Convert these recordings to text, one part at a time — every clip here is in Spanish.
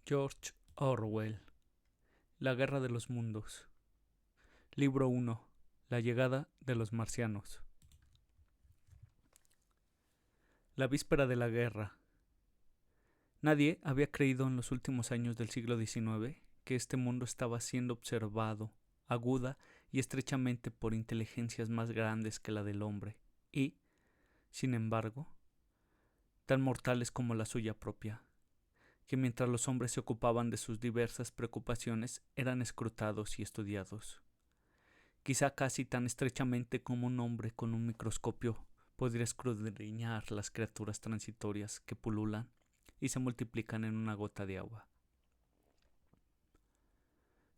George Orwell. La Guerra de los Mundos. Libro 1. La llegada de los marcianos. La víspera de la guerra. Nadie había creído en los últimos años del siglo XIX que este mundo estaba siendo observado aguda y estrechamente por inteligencias más grandes que la del hombre y, sin embargo, tan mortales como la suya propia, que mientras los hombres se ocupaban de sus diversas preocupaciones eran escrutados y estudiados, quizá casi tan estrechamente como un hombre con un microscopio podría escudriñar las criaturas transitorias que pululan y se multiplican en una gota de agua.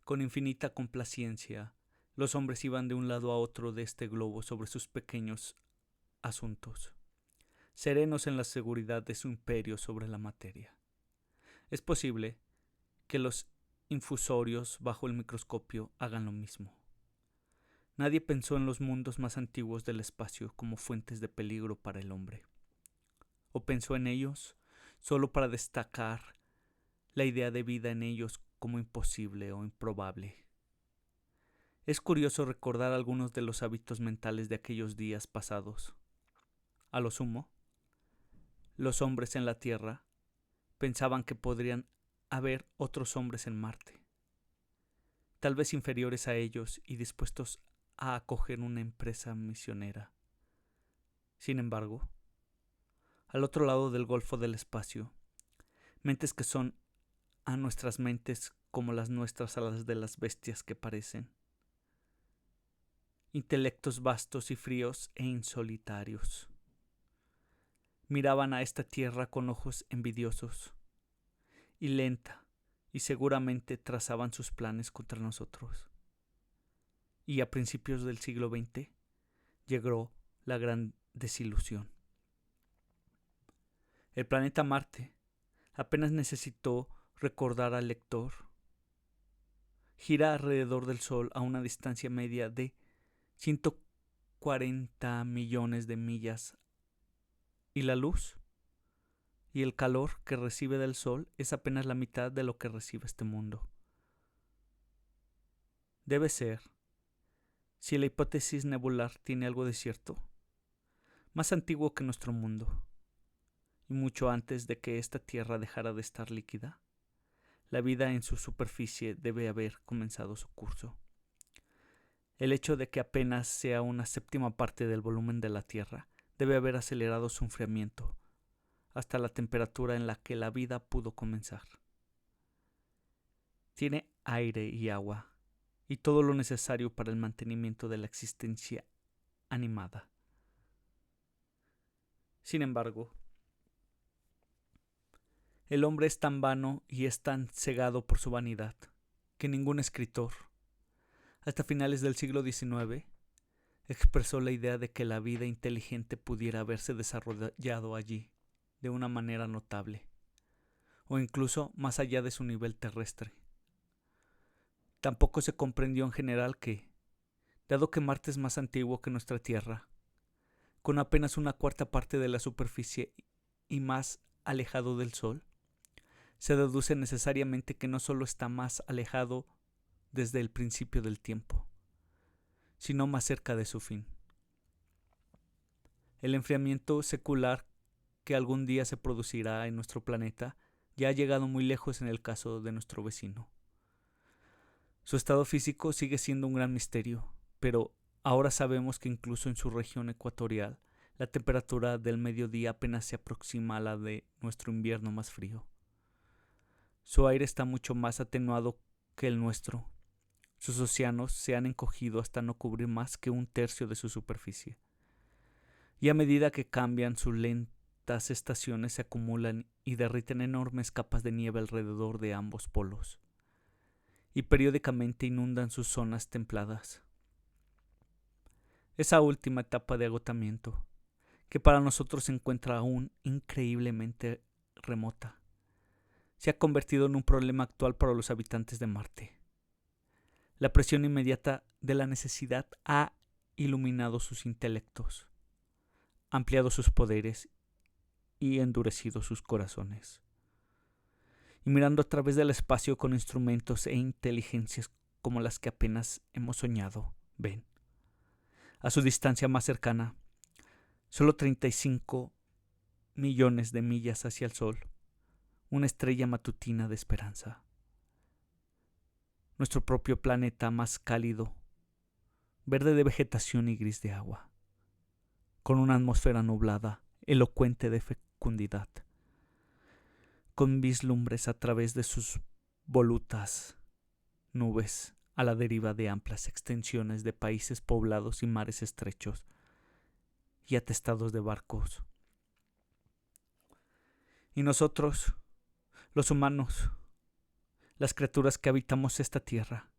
Con infinita complacencia, los hombres iban de un lado a otro de este globo sobre sus pequeños asuntos, serenos en la seguridad de su imperio sobre la materia. Es posible que los infusorios bajo el microscopio hagan lo mismo. Nadie pensó en los mundos más antiguos del espacio como fuentes de peligro para el hombre, o pensó en ellos solo para destacar la idea de vida en ellos como imposible o improbable. Es curioso recordar algunos de los hábitos mentales de aquellos días pasados. A lo sumo, los hombres en la Tierra pensaban que podrían haber otros hombres en Marte, tal vez inferiores a ellos y dispuestos a acoger una empresa misionera. Sin embargo, al otro lado del golfo del espacio, mentes que son a nuestras mentes como las nuestras a las de las bestias que parecen, intelectos vastos y fríos e insolitarios, miraban a esta tierra con ojos envidiosos y lenta y seguramente trazaban sus planes contra nosotros. Y a principios del siglo XX llegó la gran desilusión. El planeta Marte apenas necesitó recordar al lector. Gira alrededor del Sol a una distancia media de 140 millones de millas y la luz y el calor que recibe del Sol es apenas la mitad de lo que recibe este mundo. Debe ser, si la hipótesis nebular tiene algo de cierto, más antiguo que nuestro mundo, y mucho antes de que esta Tierra dejara de estar líquida. La vida en su superficie debe haber comenzado su curso. El hecho de que apenas sea una séptima parte del volumen de la Tierra debe haber acelerado su enfriamiento hasta la temperatura en la que la vida pudo comenzar. Tiene aire y agua y todo lo necesario para el mantenimiento de la existencia animada. Sin embargo, el hombre es tan vano y es tan cegado por su vanidad que ningún escritor, hasta finales del siglo XIX, expresó la idea de que la vida inteligente pudiera haberse desarrollado allí de una manera notable, o incluso más allá de su nivel terrestre. Tampoco se comprendió en general que, dado que Marte es más antiguo que nuestra Tierra, con apenas una cuarta parte de la superficie y más alejado del Sol, se deduce necesariamente que no solo está más alejado desde el principio del tiempo, sino más cerca de su fin. El enfriamiento secular que algún día se producirá en nuestro planeta ya ha llegado muy lejos en el caso de nuestro vecino. Su estado físico sigue siendo un gran misterio, pero ahora sabemos que incluso en su región ecuatorial la temperatura del mediodía apenas se aproxima a la de nuestro invierno más frío. Su aire está mucho más atenuado que el nuestro. Sus océanos se han encogido hasta no cubrir más que un tercio de su superficie. Y a medida que cambian sus lentas estaciones se acumulan y derriten enormes capas de nieve alrededor de ambos polos, y periódicamente inundan sus zonas templadas. Esa última etapa de agotamiento, que para nosotros se encuentra aún increíblemente remota, se ha convertido en un problema actual para los habitantes de Marte. La presión inmediata de la necesidad ha iluminado sus intelectos, ampliado sus poderes y endurecido sus corazones. y mirando a través del espacio con instrumentos e inteligencias como las que apenas hemos soñado, ven, a su distancia más cercana, solo 35 millones de millas hacia el sol, una estrella matutina de esperanza. Nuestro propio planeta más cálido, verde de vegetación y gris de agua, con una atmósfera nublada, elocuente de fecundidad, con vislumbres a través de sus volutas nubes a la deriva de amplias extensiones de países poblados y mares estrechos y atestados de barcos. Y nosotros, los humanos, las criaturas que habitamos esta tierra,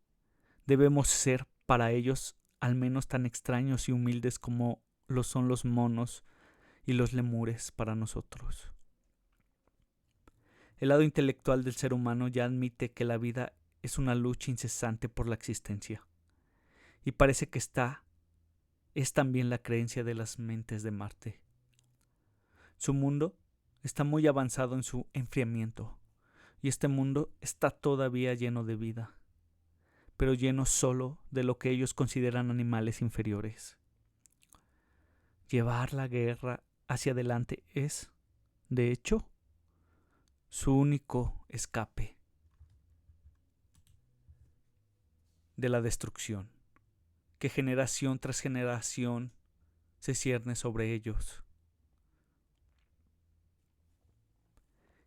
debemos ser para ellos al menos tan extraños y humildes como lo son los monos y los lemures para nosotros. El lado intelectual del ser humano ya admite que la vida es una lucha incesante por la existencia, y parece que es también la creencia de las mentes de Marte. Su mundo está muy avanzado en su enfriamiento, y este mundo está todavía lleno de vida, pero lleno solo de lo que ellos consideran animales inferiores. Llevar la guerra hacia adelante es, de hecho, su único escape de la destrucción, que generación tras generación se cierne sobre ellos.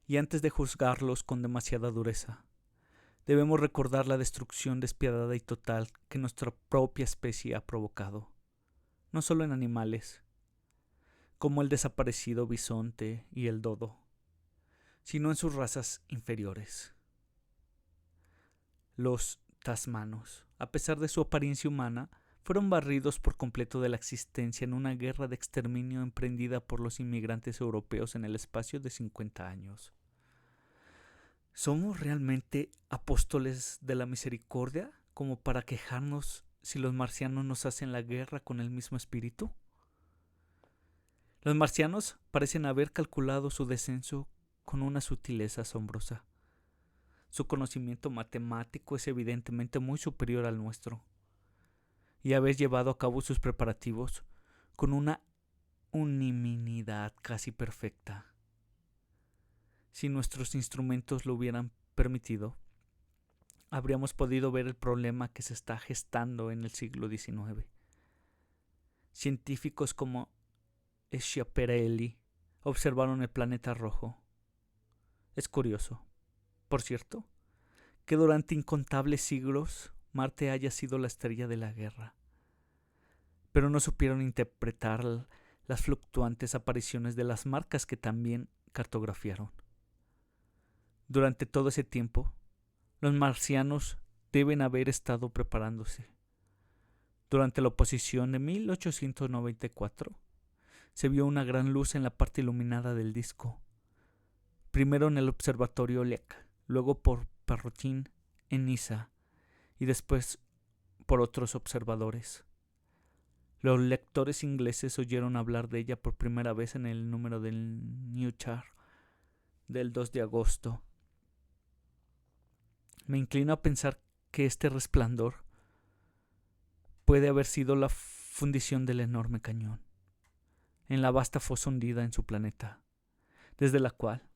Y antes de juzgarlos con demasiada dureza, debemos recordar la destrucción despiadada y total que nuestra propia especie ha provocado, no solo en animales, como el desaparecido bisonte y el dodo, sino en sus razas inferiores. Los tasmanos, a pesar de su apariencia humana, fueron barridos por completo de la existencia en una guerra de exterminio emprendida por los inmigrantes europeos en el espacio de 50 años. ¿Somos realmente apóstoles de la misericordia como para quejarnos si los marcianos nos hacen la guerra con el mismo espíritu? Los marcianos parecen haber calculado su descenso con una sutileza asombrosa. Su conocimiento matemático es evidentemente muy superior al nuestro, y haber llevado a cabo sus preparativos con una unanimidad casi perfecta. Si nuestros instrumentos lo hubieran permitido, habríamos podido ver el problema que se está gestando en el siglo XIX. Científicos como Schiaparelli observaron el planeta rojo. Es curioso, por cierto, que durante incontables siglos Marte haya sido la estrella de la guerra, pero no supieron interpretar las fluctuantes apariciones de las marcas que también cartografiaron. Durante todo ese tiempo, los marcianos deben haber estado preparándose. Durante la oposición de 1894, se vio una gran luz en la parte iluminada del disco. Primero en el observatorio Lick, luego por Perrotin en Niza y después por otros observadores. Los lectores ingleses oyeron hablar de ella por primera vez en el número del New Chart del 2 de agosto. Me inclino a pensar que este resplandor puede haber sido la fundición del enorme cañón en la vasta fosa hundida en su planeta, desde la cual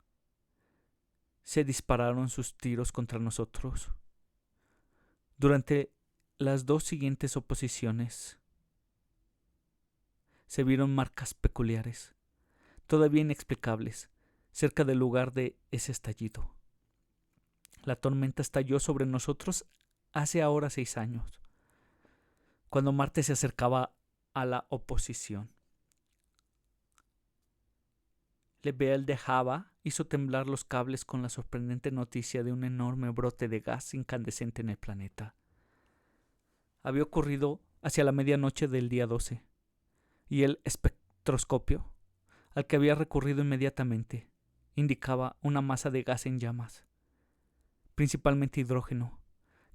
se dispararon sus tiros contra nosotros. Durante las dos siguientes oposiciones se vieron marcas peculiares, todavía inexplicables, cerca del lugar de ese estallido. La tormenta estalló sobre nosotros hace ahora 6 años, cuando Marte se acercaba a la oposición. Lebel de Java hizo temblar los cables con la sorprendente noticia de un enorme brote de gas incandescente en el planeta. Había ocurrido hacia la medianoche del día 12, y el espectroscopio, al que había recurrido inmediatamente, indicaba una masa de gas en llamas, principalmente hidrógeno,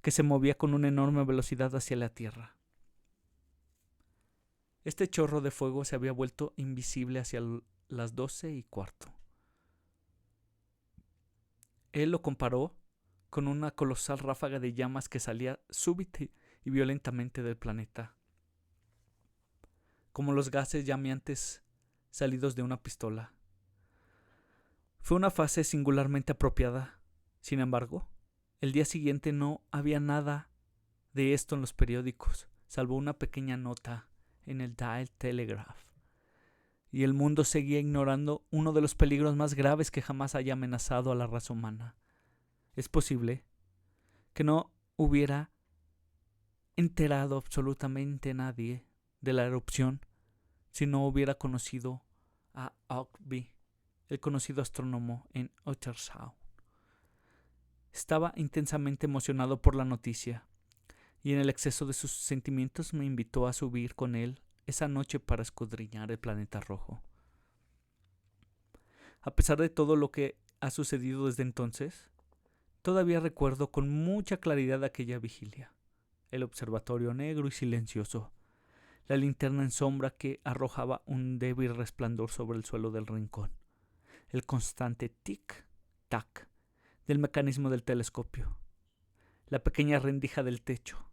que se movía con una enorme velocidad hacia la Tierra. Este chorro de fuego se había vuelto invisible hacia las 12:15. Él lo comparó con una colosal ráfaga de llamas que salía súbita y violentamente del planeta, como los gases llameantes salidos de una pistola. Fue una fase singularmente apropiada. Sin embargo, el día siguiente no había nada de esto en los periódicos, salvo una pequeña nota en el Daily Telegraph. Y el mundo seguía ignorando uno de los peligros más graves que jamás haya amenazado a la raza humana. Es posible que no hubiera enterado absolutamente nadie de la erupción si no hubiera conocido a Hauksbee, el conocido astrónomo en Ottershaw. Estaba intensamente emocionado por la noticia, y en el exceso de sus sentimientos me invitó a subir con él esa noche para escudriñar el planeta rojo. A pesar de todo lo que ha sucedido desde entonces, todavía recuerdo con mucha claridad aquella vigilia, el observatorio negro y silencioso, la linterna en sombra que arrojaba un débil resplandor sobre el suelo del rincón, el constante tic-tac del mecanismo del telescopio, la pequeña rendija del techo,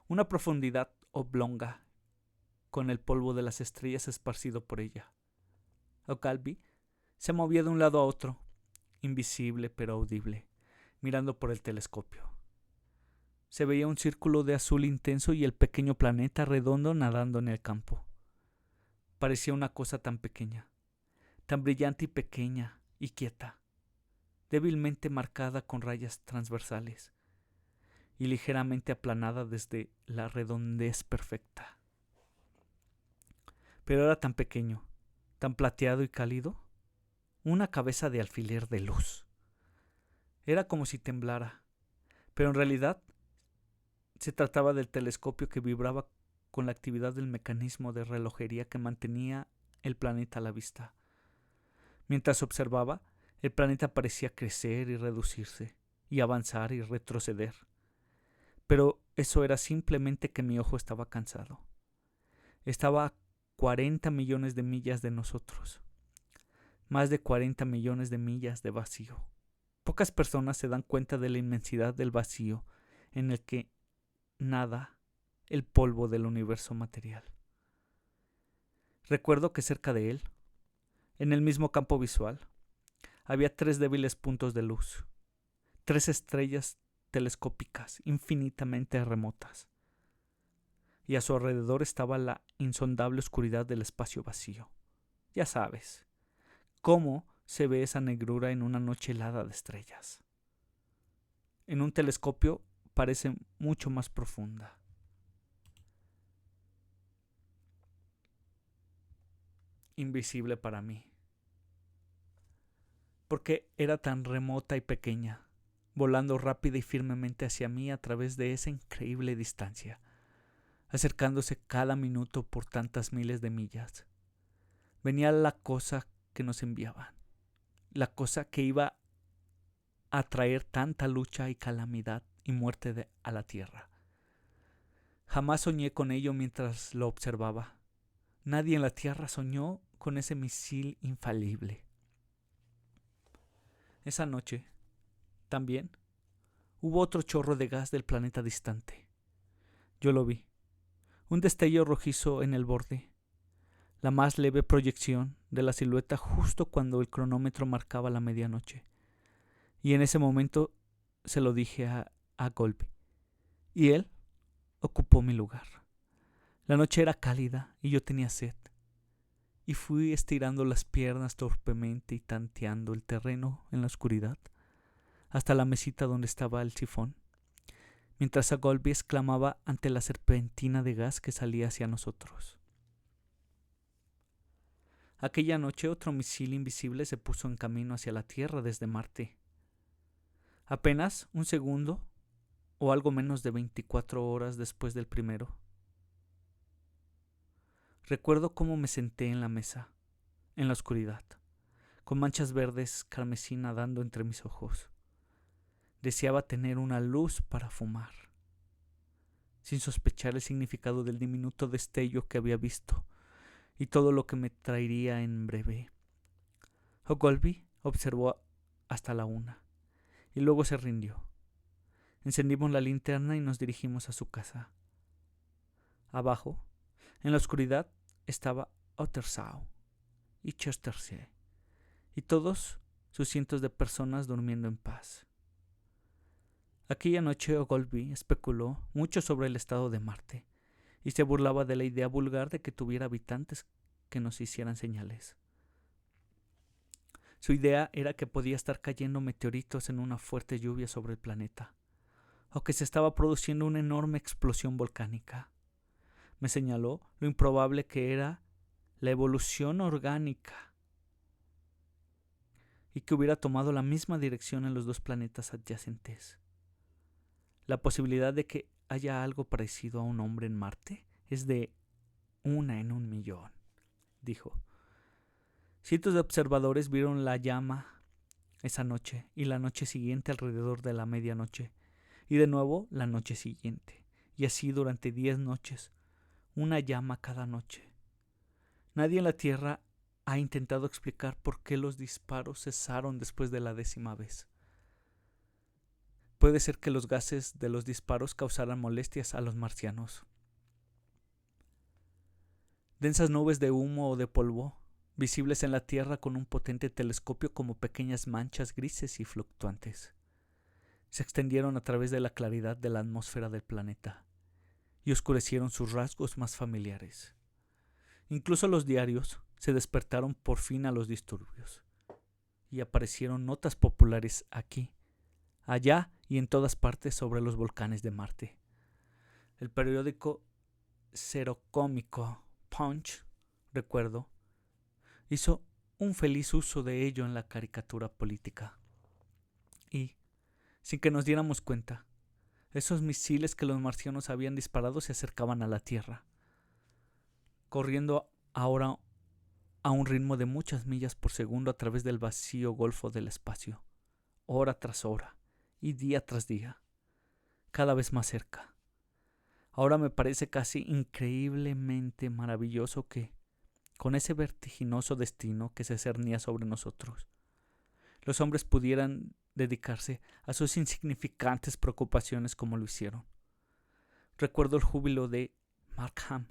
una profundidad oblonga con el polvo de las estrellas esparcido por ella. Hauksbee se movía de un lado a otro, invisible pero audible, mirando por el telescopio. Se veía un círculo de azul intenso y el pequeño planeta redondo nadando en el campo. Parecía una cosa tan pequeña, tan brillante y pequeña y quieta, débilmente marcada con rayas transversales y ligeramente aplanada desde la redondez perfecta. Pero era tan pequeño, tan plateado y cálido, una cabeza de alfiler de luz. Era como si temblara, pero en realidad se trataba del telescopio que vibraba con la actividad del mecanismo de relojería que mantenía el planeta a la vista. Mientras observaba, el planeta parecía crecer y reducirse, y avanzar y retroceder. Pero eso era simplemente que mi ojo estaba cansado. Estaba a 40 millones de millas de nosotros. Más de 40 millones de millas de vacío. Pocas personas se dan cuenta de la inmensidad del vacío en el que nada el polvo del universo material. Recuerdo que cerca de él, en el mismo campo visual, había 3 débiles puntos de luz, 3 estrellas telescópicas infinitamente remotas, y a su alrededor estaba la insondable oscuridad del espacio vacío. Ya sabes, cómo se ve esa negrura en una noche helada de estrellas. En un telescopio parece mucho más profunda. Invisible para mí, porque era tan remota y pequeña, volando rápida y firmemente hacia mí a través de esa increíble distancia, acercándose cada minuto por tantas miles de millas. Venía la cosa que nos enviaban, la cosa que iba a traer tanta lucha y calamidad y muerte a la tierra. Jamás soñé con ello mientras lo observaba. Nadie en la tierra soñó con ese misil infalible. Esa noche, también, hubo otro chorro de gas del planeta distante. Yo lo vi. Un destello rojizo en el borde. La más leve proyección de la silueta justo cuando el cronómetro marcaba la medianoche. Y en ese momento se lo dije a Hauksbee. Y él ocupó mi lugar. La noche era cálida y yo tenía sed. Y fui estirando las piernas torpemente y tanteando el terreno en la oscuridad hasta la mesita donde estaba el sifón, mientras Hauksbee exclamaba ante la serpentina de gas que salía hacia nosotros. Aquella noche otro misil invisible se puso en camino hacia la Tierra desde Marte. Apenas un segundo o algo menos de 24 horas después del primero. Recuerdo cómo me senté en la mesa, en la oscuridad, con manchas verdes carmesí nadando entre mis ojos. Deseaba tener una luz para fumar, sin sospechar el significado del diminuto destello que había visto y todo lo que me traería en breve. Hauksbee observó hasta la 1, y luego se rindió. Encendimos la linterna y nos dirigimos a su casa. Abajo, en la oscuridad, estaba Ottershaw y Chesterse y todos sus cientos de personas durmiendo en paz. Aquella noche Ogilvy especuló mucho sobre el estado de Marte y se burlaba de la idea vulgar de que tuviera habitantes que nos hicieran señales. Su idea era que podía estar cayendo meteoritos en una fuerte lluvia sobre el planeta, o que se estaba produciendo una enorme explosión volcánica. Me señaló lo improbable que era la evolución orgánica y que hubiera tomado la misma dirección en los dos planetas adyacentes. La posibilidad de que haya algo parecido a un hombre en Marte es de 1 en 1.000.000, dijo. Cientos de observadores vieron la llama esa noche y la noche siguiente alrededor de la medianoche y de nuevo la noche siguiente y así durante 10 noches, una llama cada noche. Nadie en la Tierra ha intentado explicar por qué los disparos cesaron después de la 10ª vez. Puede ser que los gases de los disparos causaran molestias a los marcianos. Densas nubes de humo o de polvo, visibles en la Tierra con un potente telescopio como pequeñas manchas grises y fluctuantes, se extendieron a través de la claridad de la atmósfera del planeta y oscurecieron sus rasgos más familiares. Incluso los diarios se despertaron por fin a los disturbios y aparecieron notas populares aquí, allá y en todas partes sobre los volcanes de Marte. El periódico serocómico Punch, recuerdo, hizo un feliz uso de ello en la caricatura política. Y, sin que nos diéramos cuenta, esos misiles que los marcianos habían disparado se acercaban a la Tierra, corriendo ahora a un ritmo de muchas millas por segundo a través del vacío golfo del espacio, hora tras hora y día tras día, cada vez más cerca. Ahora me parece casi increíblemente maravilloso que, con ese vertiginoso destino que se cernía sobre nosotros, los hombres pudieran dedicarse a sus insignificantes preocupaciones como lo hicieron. Recuerdo el júbilo de Markham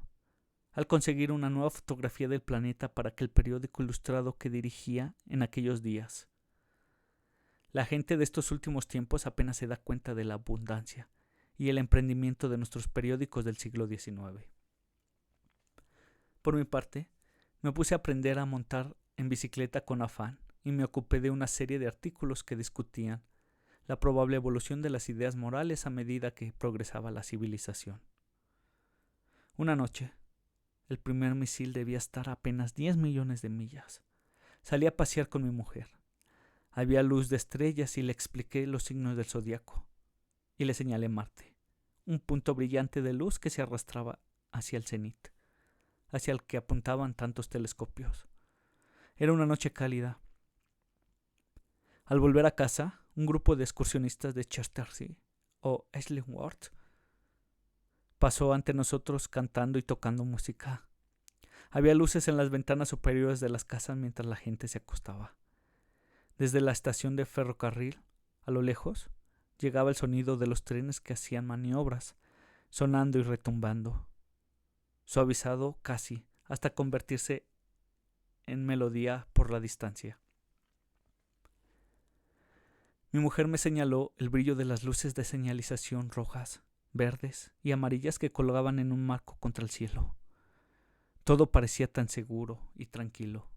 al conseguir una nueva fotografía del planeta para aquel periódico ilustrado que dirigía en aquellos días. La gente de estos últimos tiempos apenas se da cuenta de la abundancia y el emprendimiento de nuestros periódicos del siglo XIX. Por mi parte, me puse a aprender a montar en bicicleta con afán y me ocupé de una serie de artículos que discutían la probable evolución de las ideas morales a medida que progresaba la civilización. Una noche, el primer misil debía estar a apenas 10 millones de millas. Salí a pasear con mi mujer. Había luz de estrellas y le expliqué los signos del zodiaco. Y le señalé Marte, un punto brillante de luz que se arrastraba hacia el cenit, hacia el que apuntaban tantos telescopios. Era una noche cálida. Al volver a casa, un grupo de excursionistas de Chesterse o Ainsworth pasó ante nosotros cantando y tocando música. Había luces en las ventanas superiores de las casas mientras la gente se acostaba. Desde la estación de ferrocarril, a lo lejos, llegaba el sonido de los trenes que hacían maniobras, sonando y retumbando, suavizado casi hasta convertirse en melodía por la distancia. Mi mujer me señaló el brillo de las luces de señalización rojas, verdes y amarillas que colgaban en un marco contra el cielo. Todo parecía tan seguro y tranquilo.